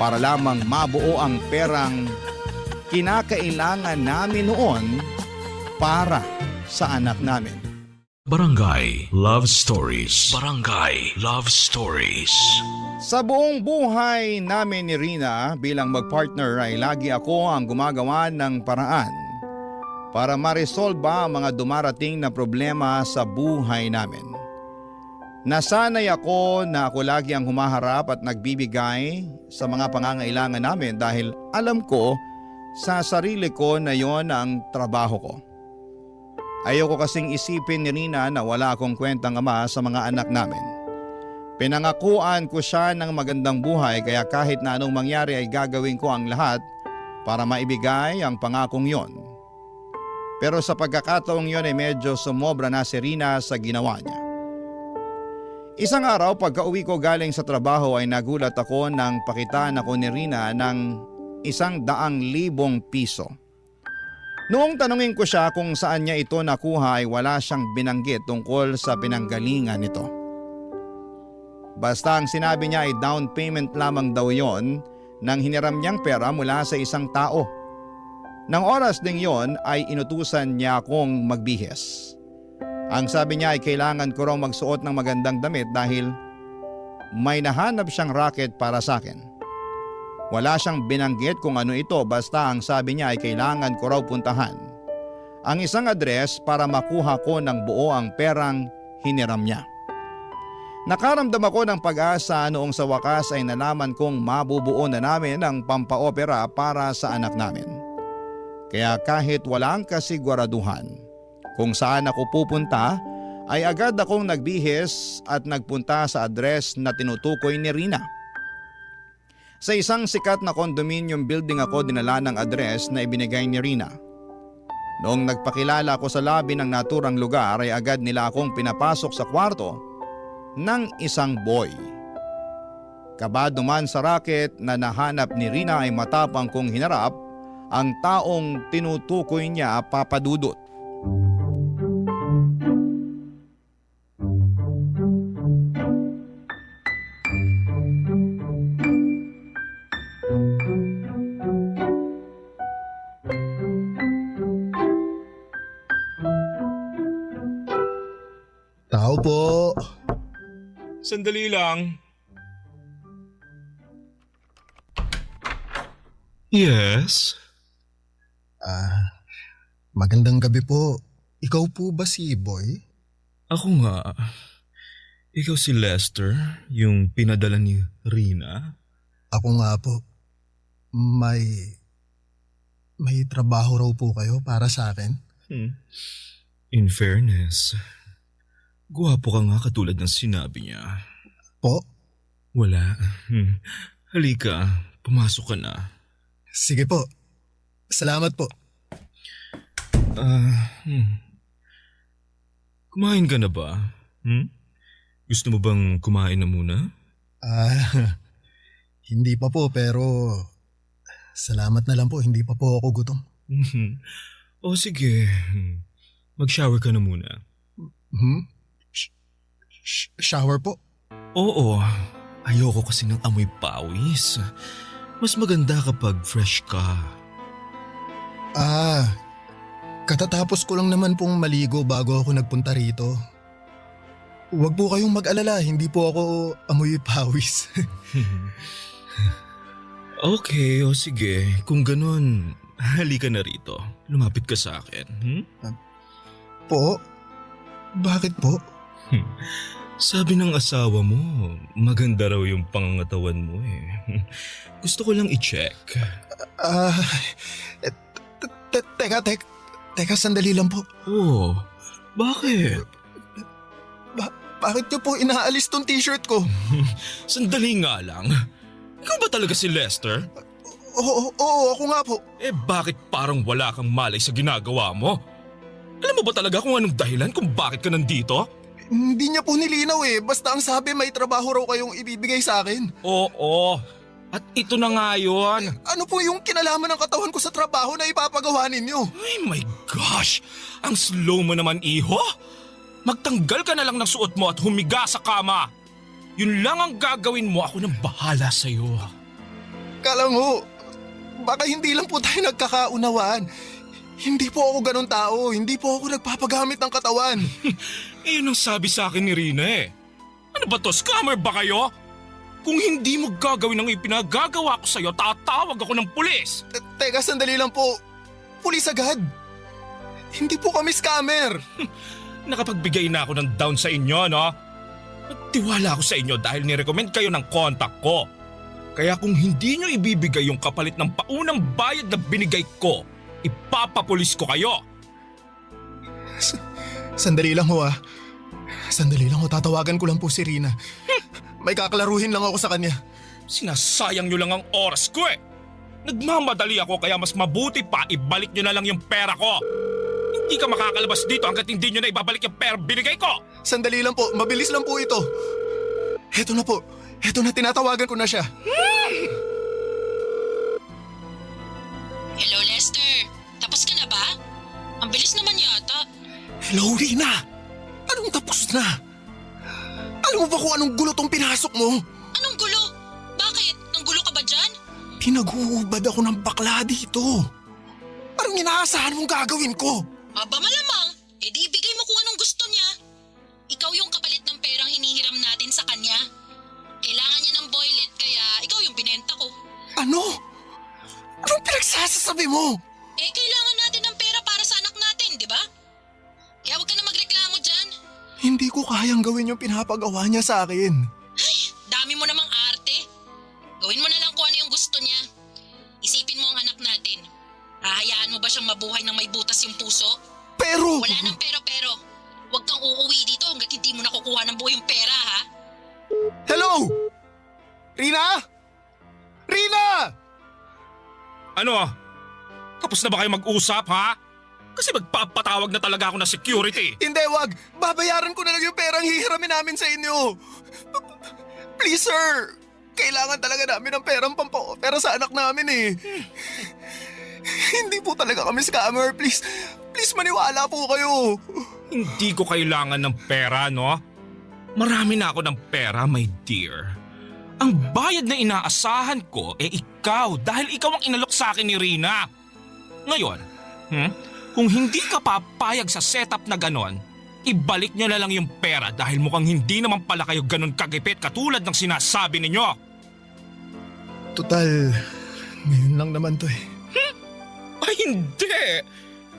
para lamang mabuo ang perang kinakailangan namin noon para sa anak namin. Barangay Love Stories. Barangay Love Stories. Sa buong buhay namin ni Rina bilang magpartner ay lagi ako ang gumagawa ng paraan para ma-resolve ang mga dumarating na problema sa buhay namin. Nasanay ako na ako lagi ang humaharap at nagbibigay sa mga pangangailangan namin dahil alam ko sa sarili ko na yon ang trabaho ko. Ayoko kasing isipin ni Rina na wala akong kwentang ama sa mga anak namin. Pinangakuan ko siya ng magandang buhay kaya kahit na anong mangyari ay gagawin ko ang lahat para maibigay ang pangakong yon. Pero sa pagkakataong yon ay medyo sumobra na si Rina sa ginawa niya. Isang araw pagka-uwi ko galing sa trabaho ay nagulat ako nang pakitaan ako ni Rina ng 100,000 piso. Noong tanungin ko siya kung saan niya ito nakuha ay wala siyang binanggit tungkol sa pinanggalingan nito. Basta ang sinabi niya ay down payment lamang daw yon nang hiniram niyang pera mula sa isang tao. Nang oras ding yon ay inutusan niya akong magbihis. Ang sabi niya ay kailangan ko raw magsuot ng magandang damit dahil may nahanap siyang racket para sa akin. Wala siyang binanggit kung ano ito basta ang sabi niya ay kailangan ko raw puntahan ang isang address para makuha ko ng buo ang perang hiniram niya. Nakaramdam ako ng pag-asa noong sa wakas ay nalaman kong mabubuo na namin ang pampaopera para sa anak namin. Kaya kahit walang kasiguraduhan kung saan ako pupunta ay agad akong nagbihis at nagpunta sa address na tinutukoy ni Rina. Sa isang sikat na condominium building ako dinala ng address na ibinigay ni Rina. Noong nagpakilala ako sa lobby ng naturang lugar ay agad nila akong pinapasok sa kwarto ng isang boy. Kabado man sa racket na nahanap ni Rina ay matapang kong hinarap ang taong tinutukoy niya, Papa Dudut. Tao po. Sandali lang. Yes? Magandang gabi po. Ikaw po ba si Boy? Ako nga. Ikaw si Lester, yung pinadala ni Rina? Ako nga po. May trabaho raw po kayo para sa akin? In fairness, guwapo ka nga katulad ng sinabi niya. Po? Wala. Halika, pumasok ka na. Sige po. Salamat po. Kumain ka na ba? Gusto mo bang kumain na muna? Hindi pa po pero salamat na lang po, hindi pa po ako gutom. O sige, mag-shower ka na muna. Shower po? Oo, ayoko kasi ng amoy pawis. Mas maganda kapag fresh ka. Katatapos ko lang naman pong maligo bago ako nagpunta rito. Huwag po kayong mag-alala, hindi po ako amoy pawis. Okay, o sige. Kung ganun, halika na rito. Lumapit ka sa akin. Po? Bakit po? Sabi ng asawa mo, maganda raw yung pangangatawan mo eh. Gusto ko lang i-check. Teka, sandali lang po. Oh, bakit? Bakit niyo po inaalis tong t-shirt ko? Sandali nga lang. Ikaw ba talaga si Lester? Oo, ako nga po. Eh bakit parang wala kang malay sa ginagawa mo? Alam mo ba talaga kung anong dahilan kung bakit ka nandito? Hindi niya po nilinaw eh. Basta ang sabi may trabaho raw kayong ibibigay sa akin. Oo. At ito na nga yun. Ano po yung kinalaman ng katawan ko sa trabaho na ipapagawa ninyo? Ay my gosh! Ang slow mo naman, iho! Magtanggal ka na lang ng suot mo at humiga sa kama. Yun lang ang gagawin mo, ako nang bahala sa'yo. Kala mo, baka hindi lang po tayo nagkakaunawaan. Hindi po ako ganun tao. Hindi po ako nagpapagamit ng katawan. Yun ang sabi sa akin ni Rina eh. Ano ba to, scammer ba kayo? Kung hindi mo gagawin ang ipinagagawa ko sa'yo, tatawag ako ng pulis. Teka, sandali lang po. Pulis agad. Hindi po kami scammer. Nakapagbigay na ako ng down sa inyo, no? Nagtiwala ako sa inyo dahil nirecommend kayo ng contact ko. Kaya kung hindi nyo ibibigay yung kapalit ng paunang bayad na binigay ko, ipapapulis ko kayo. Sandali lang ho ah. Sandali lang ho, tatawagan ko lang po si Rina. May kakalaruhin lang ako sa kanya. Sinasayang nyo lang ang oras ko eh. Nagmamadali ako kaya mas mabuti pa ibalik nyo na lang yung pera ko. Hindi ka makakalabas dito hanggat hindi nyo na ibabalik yung pera binigay ko. Sandali lang po, mabilis lang po ito. Heto na po, heto na, tinatawagan ko na siya. Hello, Lester. Tapos ka na ba? Ang bilis naman yata. Hello, Rina! Anong tapos na? Alam mo ba kung anong gulo tong pinasok mo? Anong gulo? Bakit? Nanggulo ka ba dyan? Pinag-uubad ako ng bakla dito. Anong inaasahan mong gagawin ko? Aba malamang, di ibigay mo kung anong gusto niya. Ikaw yung kapalit ng perang hinihiram natin sa kanya. Kailangan niya ng boylet kaya ikaw yung binenta ko. Ano? Anong pinagsasasabi mo? Kailangan natin ng pera para sa anak natin, di ba? Kaya huwag ka na magreklamo dyan. Hindi ko kayang gawin yung pinapagawa niya sa akin. Ay, dami mo namang arte. Gawin mo na lang kung ano yung gusto niya. Isipin mo ang anak natin. Hahayaan mo ba siyang mabuhay ng may butas yung puso? Pero… Wala nang pero. Huwag kang uuwi dito hanggat hindi mo nakukuha ng buo yung pera, ha? Hello? Rina? Rina! Ano? Tapos na ba kayo mag-usap, ha? Kasi magpapatawag na talaga ako ng security. Hindi, wag. Babayaran ko na lang yung perang hihiramin namin sa inyo. Please, sir. Kailangan talaga namin ng perang pera sa anak namin eh. Hindi po talaga kami scammer. Please maniwala po kayo. Hindi ko kailangan ng pera, no? Marami na ako ng pera, my dear. Ang bayad na inaasahan ko ikaw dahil ikaw ang inalok sa akin ni Rina. Ngayon, kung hindi ka papayag sa setup na ganon, ibalik nyo na lang yung pera dahil mukhang hindi naman pala kayo ganon kagipit katulad ng sinasabi ninyo. Total, ngayon lang naman to eh. Ay hindi!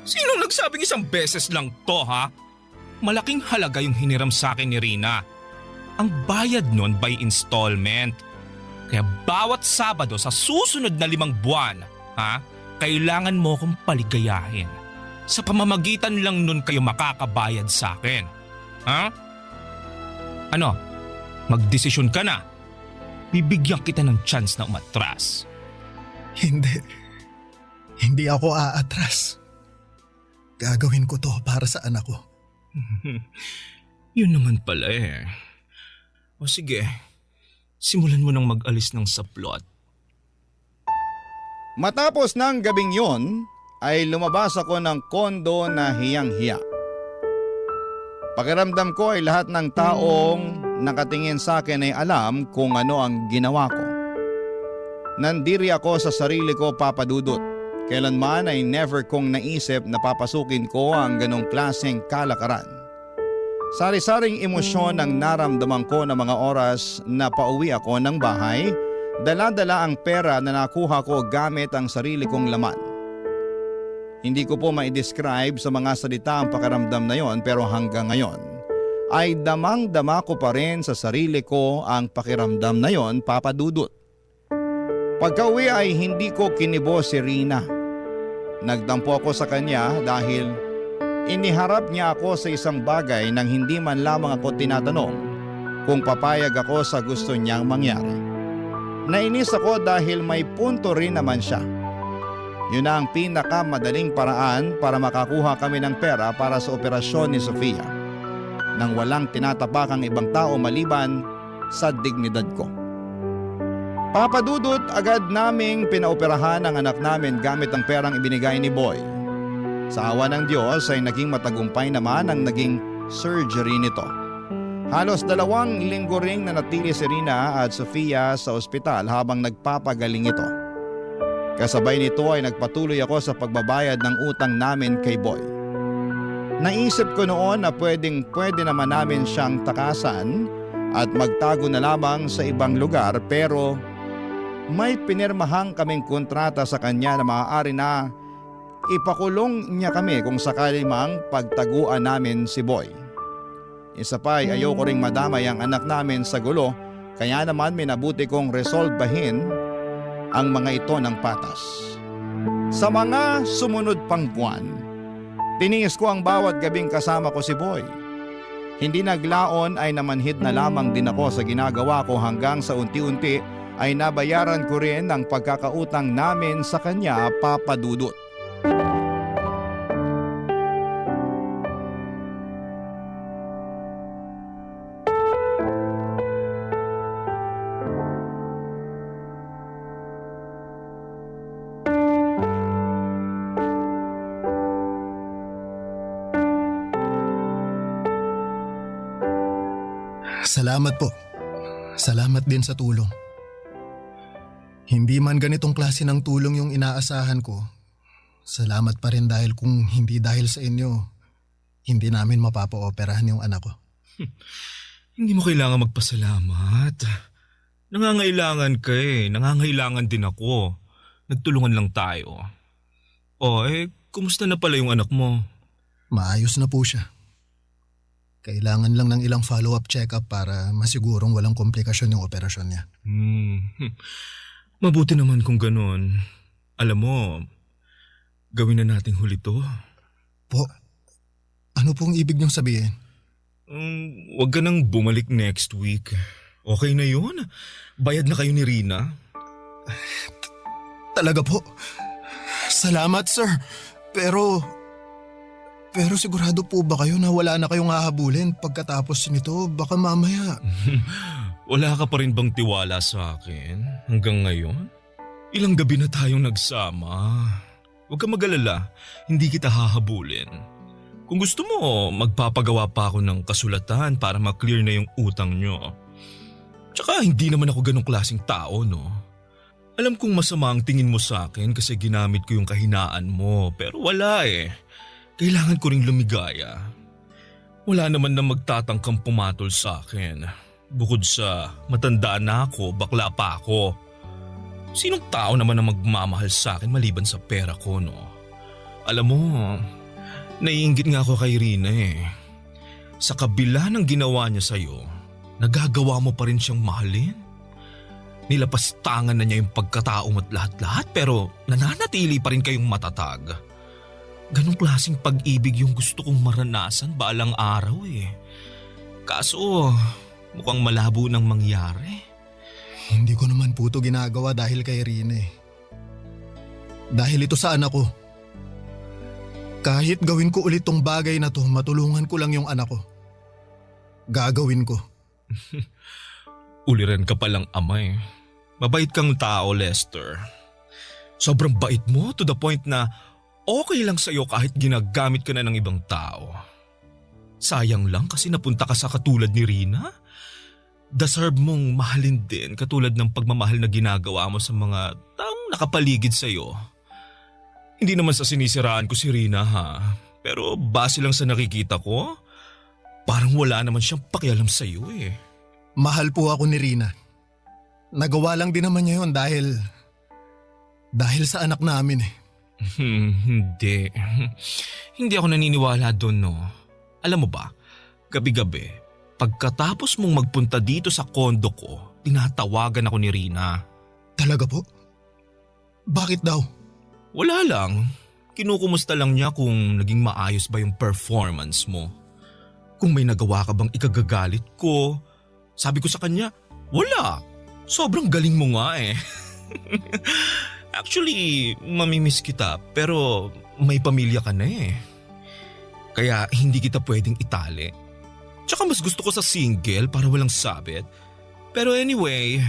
Sinong nagsabing isang beses lang to, ha? Malaking halaga yung hiniram sa akin ni Rina. Ang bayad nun by installment. Kaya bawat Sabado sa susunod na 5 buwan, ha? Kailangan mo kong paligayahin. Sa pamamagitan lang nun kayo makakabayad sa akin. Ha? Ano? Magdesisyon ka na. Bibigyan kita ng chance na umatras. Hindi ako aatras. Gagawin ko to para sa anak ko. Yun naman pala eh. O sige, simulan mo nang mag-alis ng saplot. Matapos ng gabing yon, ay lumabas ako ng kondo na hiyang-hiya. Pakiramdam ko ay lahat ng taong nakatingin sa akin ay alam kung ano ang ginawa ko. Nandiri ako sa sarili ko, Papa Dudut. Kailanman ay never kong naisip na papasukin ko ang ganong klaseng kalakaran. Sari-saring emosyon ang naramdaman ko ng mga oras na pauwi ako ng bahay, dala-dala ang pera na nakuha ko gamit ang sarili kong laman. Hindi ko po ma-describe sa mga salita ang pakiramdam na yon, pero hanggang ngayon ay damang-dama ko pa rin sa sarili ko ang pakiramdam na yon, Papa Dudut. Pagka-uwi ay hindi ko kinibo si Rina. Nagtampo ako sa kanya dahil iniharap niya ako sa isang bagay nang hindi man lamang ako tinatanong kung papayag ako sa gusto niyang mangyari. Nainis ako dahil may punto rin naman siya. Yun na ang pinakamadaling paraan para makakuha kami ng pera para sa operasyon ni Sofia nang walang tinatapakang ibang tao maliban sa dignidad ko. Papa Dudut, agad naming pinaoperahan ang anak namin gamit ang perang ibinigay ni Boy. Sa awa ng Diyos ay naging matagumpay naman ang naging surgery nito. Halos 2 linggo ring nanatili si Rina at Sofia sa ospital habang nagpapagaling ito. Kasabay nito ay nagpatuloy ako sa pagbabayad ng utang namin kay Boy. Naisip ko noon na pwede naman namin siyang takasan at magtago na lamang sa ibang lugar, pero may pinirmahang kaming kontrata sa kanya na maaari na ipakulong niya kami kung sakali mang pagtaguan namin si Boy. Isa pa ay ayoko ring madamay ang anak namin sa gulo, kaya naman minabuti kong resolbahin ang mga ito ng patas. Sa mga sumunod pang buwan, tiniis ko ang bawat gabing kasama ko si Boy. Hindi naglaon ay namanhid na lamang din ako sa ginagawa ko hanggang sa unti-unti ay nabayaran ko rin ang pagkakautang namin sa kanya, Papa Dudut. Salamat po. Salamat din sa tulong. Hindi man ganitong klase ng tulong yung inaasahan ko, salamat pa rin dahil kung hindi dahil sa inyo, hindi namin mapapa-operahan yung anak ko. Hindi mo kailangan magpasalamat. Nangangailangan ka eh. Nangangailangan din ako. Nagtulungan lang tayo. Kumusta na pala yung anak mo? Maayos na po siya. Kailangan lang ng ilang follow-up check-up para masigurong walang komplikasyon yung operasyon niya. Mabuti naman kung ganun. Alam mo, gawin na nating huli to. Po, ano pong ibig niyong sabihin? Huwag ka nang bumalik next week. Okay na yun. Bayad na kayo ni Rina. Talaga po? Salamat, sir. Pero sigurado po ba kayo na wala na kayong hahabulin pagkatapos nito? Baka mamaya. Wala ka pa rin bang tiwala sa akin hanggang ngayon? Ilang gabi na tayong nagsama. Huwag ka mag-alala, hindi kita hahabulin. Kung gusto mo, magpapagawa pa ako ng kasulatan para ma-clear na yung utang nyo. Tsaka hindi naman ako ganong klaseng tao, no? Alam kong masama ang tingin mo sa akin kasi ginamit ko yung kahinaan mo, pero wala eh. Kailangan ko ring lumigaya. Wala naman na magtatangkang pumatol sa akin. Bukod sa matandaan na ako, bakla pa ako. Sinong tao naman na magmamahal sa akin maliban sa pera ko, no? Alam mo, naiinggit nga ako kay Rina eh. Sa kabila ng ginawa niya sa'yo, nagagawa mo pa rin siyang mahalin. Nilapastangan na niya yung pagkatao mo at lahat-lahat pero nananatili pa rin kayong matatag. Ganong klaseng pag-ibig yung gusto kong maranasan balang araw eh. Kaso mukhang malabo nang mangyari. Hindi ko naman po ito ginagawa dahil kay Rina eh. Dahil ito sa anak ko. Kahit gawin ko ulit tong bagay na to, matulungan ko lang yung anak ko. Gagawin ko. Uliran ka palang ama eh. Mabait kang tao, Lester. Sobrang bait mo to the point na okay lang sa'yo kahit ginagamit ka na ng ibang tao. Sayang lang kasi napunta ka sa katulad ni Rina. Deserve mong mahalin din katulad ng pagmamahal na ginagawa mo sa mga taong nakapaligid sa'yo. Hindi naman sa sinisiraan ko si Rina ha, pero base lang sa nakikita ko, parang wala naman siyang pakialam sa'yo eh. Mahal po ako ni Rina. Nagawa lang din naman niya yun dahil sa anak namin eh. Hindi. Hindi ako naniniwala doon no. Alam mo ba, gabi-gabi, pagkatapos mong magpunta dito sa kondo ko, tinatawagan ako ni Rina. Talaga po? Bakit daw? Wala lang. Kinukumusta lang niya kung naging maayos ba yung performance mo. Kung may nagawa ka bang ikagagalit ko. Sabi ko sa kanya, wala. Sobrang galing mo nga eh. Actually, mamimiss kita pero may pamilya ka na eh. Kaya hindi kita pwedeng itali. Tsaka mas gusto ko sa single para walang sabit. Pero anyway,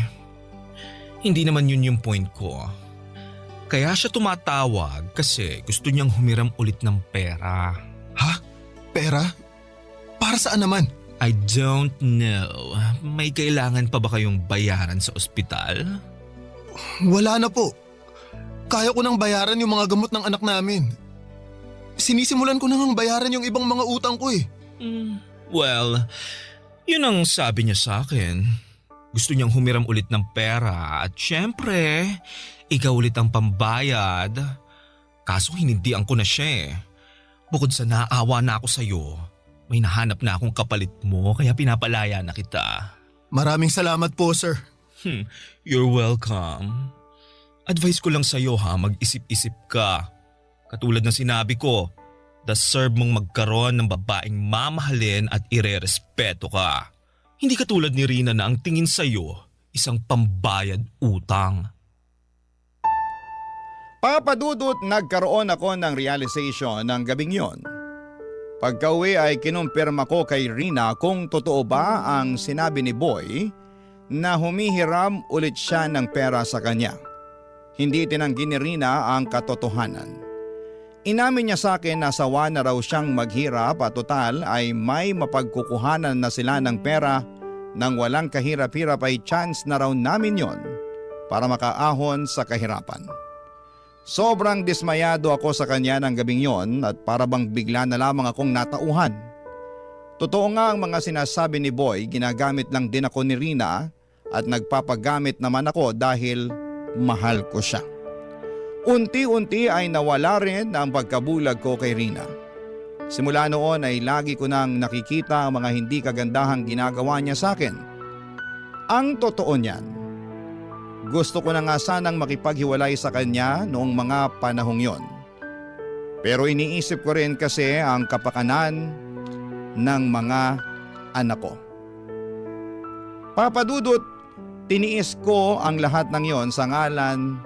hindi naman yun yung point ko. Kaya siya tumatawag kasi gusto niyang humiram ulit ng pera. Ha? Pera? Para saan naman? I don't know. May kailangan pa ba kayong bayaran sa ospital? Wala na po. Kaya ko nang bayaran yung mga gamot ng anak namin. Sinisimulan ko nang bayaran yung ibang mga utang ko eh. Well, yun ang sabi niya sa akin. Gusto niyang humiram ulit ng pera at syempre, ikaw ulit ang pambayad. Kaso hinindihan ko na siya eh. Bukod sa naawa na ako sa'yo, may nahanap na akong kapalit mo kaya pinapalaya na kita. Maraming salamat po, sir. You're welcome. Advice ko lang sa'yo ha, mag-isip-isip ka. Katulad ng sinabi ko, deserve mong magkaroon ng babaeng mamahalin at irerespeto ka. Hindi katulad ni Rina na ang tingin sa'yo, isang pambayad utang. Papadudot, nagkaroon ako ng realization ng gabing yon. Pagka-uwi ay kinumpirma ko kay Rina kung totoo ba ang sinabi ni Boy na humihiram ulit siya ng pera sa kanya. Hindi tinanggi ni Rina ang katotohanan. Inamin niya sa akin na sawa na raw siyang maghirap at total ay may mapagkukuhanan na sila ng pera nang walang kahirap-hirap ay chance na raw namin yon para makaahon sa kahirapan. Sobrang dismayado ako sa kanya ng gabing yon at para bang bigla na lamang akong natauhan. Totoo nga ang mga sinasabi ni Boy, ginagamit lang din ako ni Rina at nagpapagamit naman ako dahil mahal ko siya. Unti-unti ay nawala rin ang pagkabulag ko kay Rina. Simula noon ay lagi ko nang nakikita ang mga hindi kagandahang ginagawa niya sa akin. Ang totoo niyan, gusto ko na nga sanang makipaghiwalay sa kanya noong mga panahong yon. Pero iniisip ko rin kasi ang kapakanan ng mga anak ko. Papadudot, tiniis ko ang lahat ng yon sa ngalan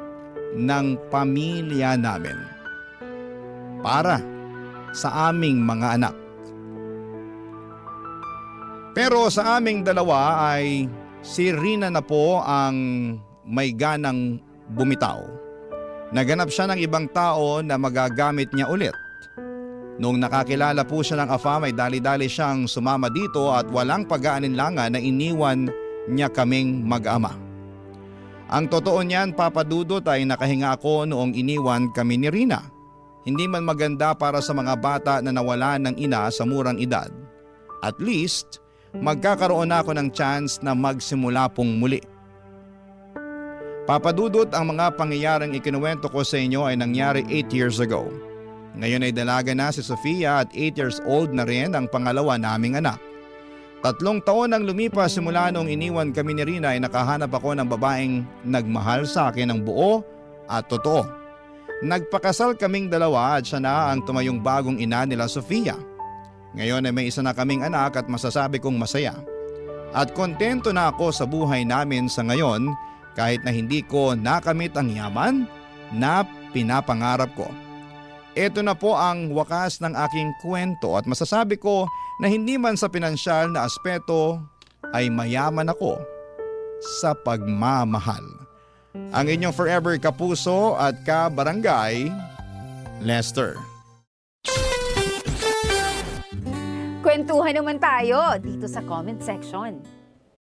ng pamilya namin. Para sa aming mga anak. Pero sa aming dalawa ay si Rina na po ang may ganang bumitaw. Naganap siya ng ibang tao na magagamit niya ulit. Noong nakakilala po siya ng AFAM ay dali-dali siyang sumama dito at walang pag-aalinlangan na iniwan niya kaming mag-ama. Ang totoo niyan, Papadudot, ay nakahinga ako noong iniwan kami ni Rina. Hindi man maganda para sa mga bata na nawalan ng ina sa murang edad. At least, magkakaroon ako ng chance na magsimula pong muli. Papadudot, ang mga pangyayaring ikinuwento ko sa inyo ay nangyari 8 years ago. Ngayon ay dalaga na si Sofia at 8 years old na rin ang pangalawa naming anak. 3 taon ang lumipas simula nung iniwan kami ni Rina ay nakahanap ako ng babaeng nagmahal sa akin ng buo at totoo. Nagpakasal kaming dalawa at siya na ang tumayong bagong ina nila Sofia. Ngayon ay may isa na kaming anak at masasabi kong masaya. At kontento na ako sa buhay namin sa ngayon kahit na hindi ko nakamit ang yaman na pinapangarap ko. Ito na po ang wakas ng aking kwento at masasabi ko na hindi man sa pinansyal na aspeto ay mayaman ako. sa pagmamahal. Ang inyong forever kapuso at kabarangay, Lester. Kwentuhan naman tayo dito sa comment section.